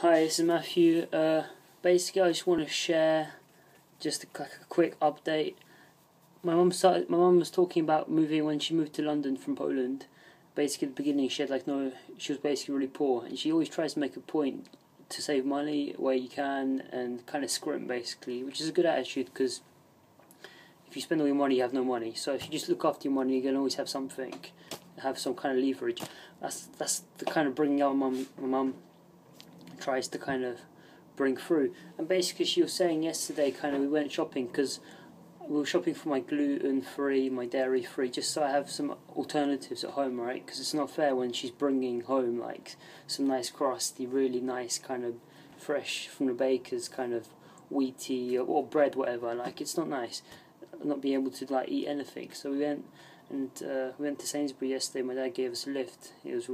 Hi, this is Matthew. Basically, I just want to share just a quick update. My mum was talking about moving when she moved to London from Poland. Basically, at the beginning, she was basically really poor, and she always tries to make a point to save money where you can and kind of scrimp, basically, which is a good attitude because if you spend all your money, you have no money. So if you just look after your money, you're gonna always have something, have some kind of leverage. That's the kind of bringing out my mum tries to kind of bring through. And basically she was saying yesterday we went shopping because we were shopping for my gluten-free, my dairy-free, just so I have some alternatives at home, right? Because it's not fair when she's bringing home like some nice crusty, really nice kind of fresh from the baker's kind of wheaty or bread, whatever. Like, it's not nice not being able to like eat anything. So we went to Sainsbury's yesterday. My dad gave us a lift. He was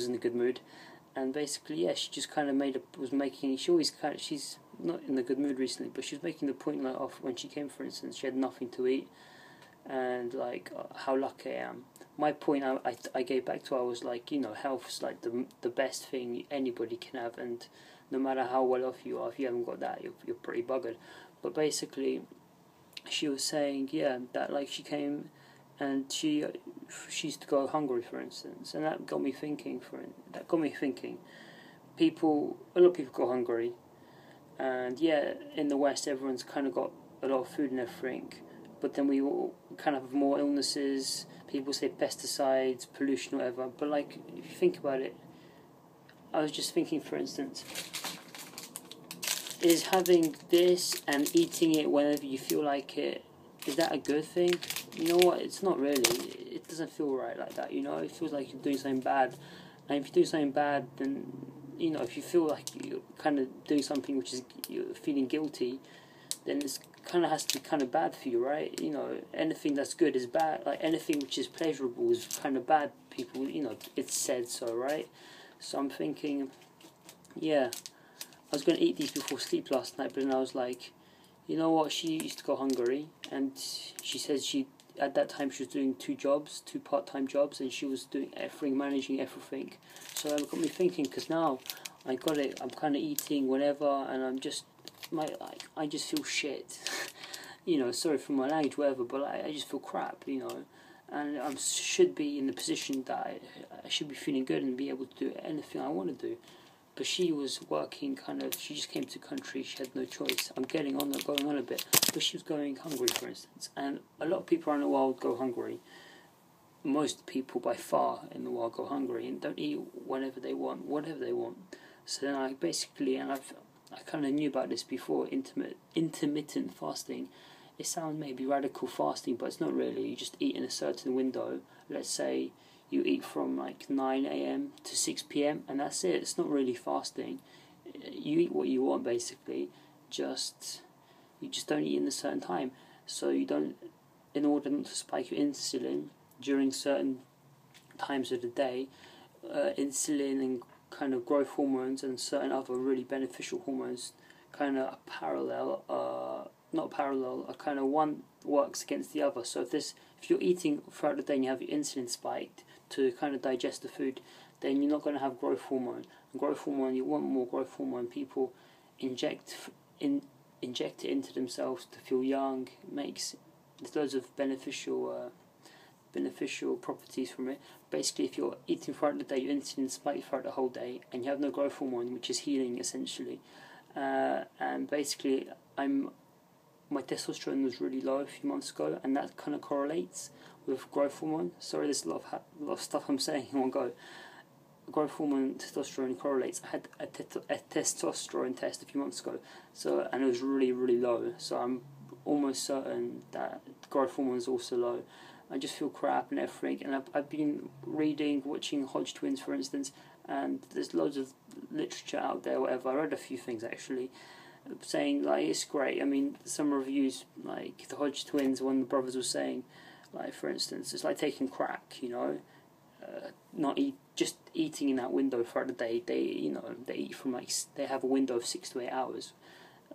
in a good mood. And basically, yeah, she just kind of she's not in a good mood recently, but she was making the point like off when she came, for instance, she had nothing to eat, and like how lucky I am. My point I gave back to her was like, health's like the best thing anybody can have, and no matter how well off you are, if you haven't got that, you're pretty buggered. But basically, she was saying, yeah, that like she came and she used to go hungry, for instance, and that got me thinking. A lot of people go hungry, and yeah, in the West, everyone's kind of got a lot of food and everything, but then we all kind of have more illnesses. People say pesticides, pollution, whatever. But like, if you think about it, I was just thinking, for instance, is having this and eating it whenever you feel like it, is that a good thing? You know what, it's not really. It doesn't feel right like that, It feels like you're doing something bad. And if you're doing something bad, then, if you feel like you're kind of doing something which is, you're feeling guilty, then it's kind of has to be kind of bad for you, right? Anything that's good is bad. Like, anything which is pleasurable is kind of bad. People, it's said so, right? So I'm thinking, yeah, I was going to eat these before sleep last night, but then I was like, you know what, she used to go hungry, and she said at that time she was doing two part-time jobs, and she was doing everything, managing everything. So that got me thinking, because now I got it, I'm kind of eating whenever, and I just feel shit. Sorry for my language, whatever, but I just feel crap, and I should be in the position that I should be feeling good and be able to do anything I want to do. But she was working she just came to the country, she had no choice. I'm going on a bit, but she was going hungry, for instance. And a lot of people around the world go hungry. Most people by far in the world go hungry and don't eat whenever they want, whatever they want. So then I kind of knew about this before, intermittent fasting. It sounds maybe radical fasting, but it's not really. You just eat in a certain window. Let's say you eat from like 9 a.m. to 6 p.m. and that's it. It's not really fasting. You eat what you want, basically. You just don't eat in a certain time. So you don't, in order not to spike your insulin during certain times of the day, insulin and kind of growth hormones and certain other really beneficial hormones kind of kind of one works against the other. So if you're eating throughout the day and you have your insulin spiked to kind of digest the food, then you're not going to have growth hormone. And growth hormone, you want more growth hormone. People inject it into themselves to feel young. There's loads of beneficial properties from it. Basically, if you're eating throughout the day, your insulin spikes throughout the whole day, and you have no growth hormone, which is healing essentially. And basically, my testosterone was really low a few months ago, and that kind of correlates with growth hormone. Sorry, there's a lot of stuff I'm saying in one go. Growth hormone, testosterone correlates. I had a testosterone test a few months ago, and it was really, really low. So I'm almost certain that growth hormone is also low. I just feel crap and everything, and I've been watching Hodge twins, for instance, and there's loads of literature out there, whatever. I read a few things actually, saying like it's great. I mean, some reviews, like the Hodge twins, one of the brothers was saying, like, for instance, it's like taking crack, just eating in that window throughout the day. They eat from they have a window of 6 to 8 hours.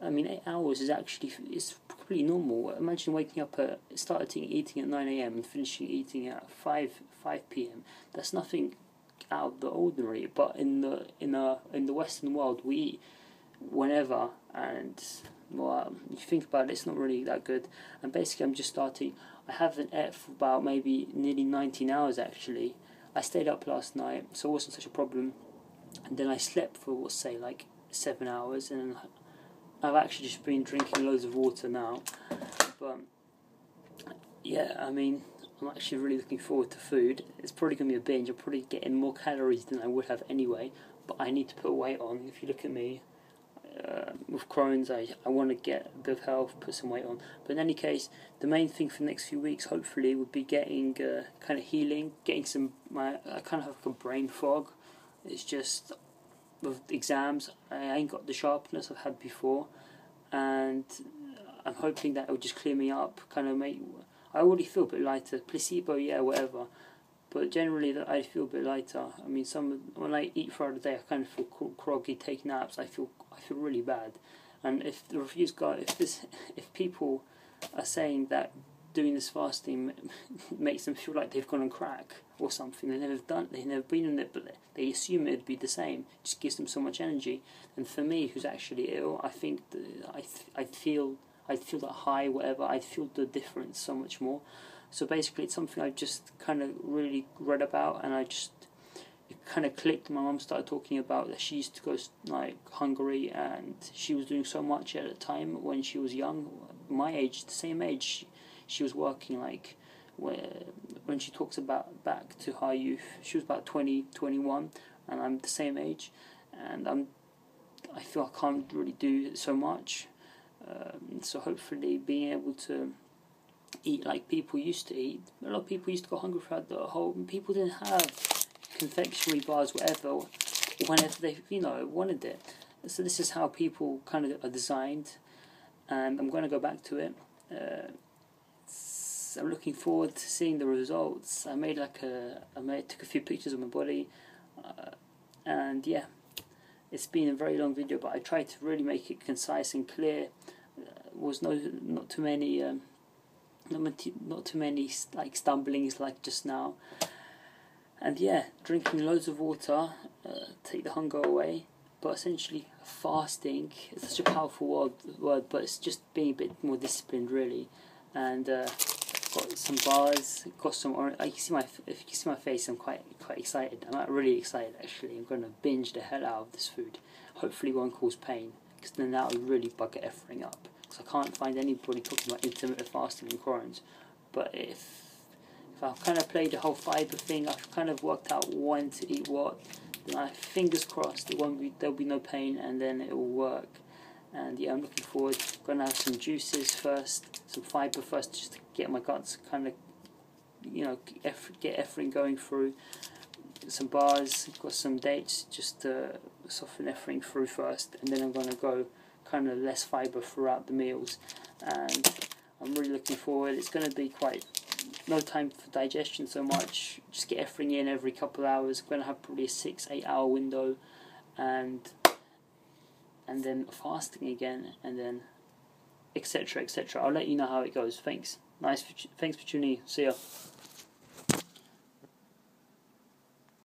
I mean, 8 hours is completely normal. Imagine waking up starting eating at 9 a.m. and finishing eating at 5 p.m. That's nothing out of the ordinary. But in the Western world, we eat whenever, and well, if you think about it, it's not really that good. And basically, I'm just starting. I haven't ate for about maybe nearly 19 hours actually. I stayed up last night, so it wasn't such a problem. And then I slept for, let's say, like 7 hours, and I've actually just been drinking loads of water now. But yeah, I mean, I'm actually really looking forward to food. It's probably going to be a binge. I'm probably getting more calories than I would have anyway, but I need to put weight on. If you look at me, with Crohn's, I want to get a bit of health, put some weight on. But in any case, the main thing for the next few weeks, hopefully, would be getting kind of healing, getting some. I kind of have like a brain fog. It's just with exams, I ain't got the sharpness I've had before, and I'm hoping that it will just clear me up, kind of make. I already feel a bit lighter. Placebo, yeah, whatever. But generally, that I feel a bit lighter. I mean, when I eat throughout the day, I kind of feel groggy. Take naps, I feel really bad. And if the reviews go, if people are saying that doing this fasting makes them feel like they've gone on crack or something, they've never been in it, but they assume it'd be the same. It just gives them so much energy. And for me, who's actually ill, I think I'd feel that high, whatever. I'd feel the difference so much more. So basically, it's something I just kind of really read about, and it kind of clicked. My mum started talking about that she used to go like Hungary, and she was doing so much at the time when she was young, my age, the same age. She was working like when she talks about back to her youth, she was about 20, 21, and I'm the same age, and I feel I can't really do so much. So hopefully, being able to eat like people used to eat. A lot of people used to go hungry throughout the whole. People didn't have confectionery bars, whatever, whenever they wanted it. So this is how people kind of are designed, and I'm going to go back to it. I'm looking forward to seeing the results. I took a few pictures of my body, and yeah, it's been a very long video, but I tried to really make it concise and clear. Was not too many. Not too many like stumblings like just now, and yeah, drinking loads of water, take the hunger away. But essentially, fasting is such a powerful word, but it's just being a bit more disciplined, really. And got some bars, got some orange. If you can see my face, I'm quite excited. I'm really excited actually. I'm gonna binge the hell out of this food. Hopefully, it won't cause pain, because then that would really bugger everything up. Because I can't find anybody talking about intermittent fasting and Crohn's. But if I've kind of played the whole fibre thing, I've kind of worked out when to eat what, then fingers crossed there'll be no pain, and then it will work. And yeah, I'm looking forward. I'm going to have some juices first, some fibre first, just to get my guts kind of, get everything going through. Some bars, got some dates, just to soften everything through first, and then I'm going to go kind of less fibre throughout the meals. And I'm really looking forward. It's going to be no time for digestion so much, just get everything in every couple of hours. I'm going to have probably a 6-8 hour window, and then fasting again, and then etc. I'll let you know how it goes. Thanks for tuning in. See ya.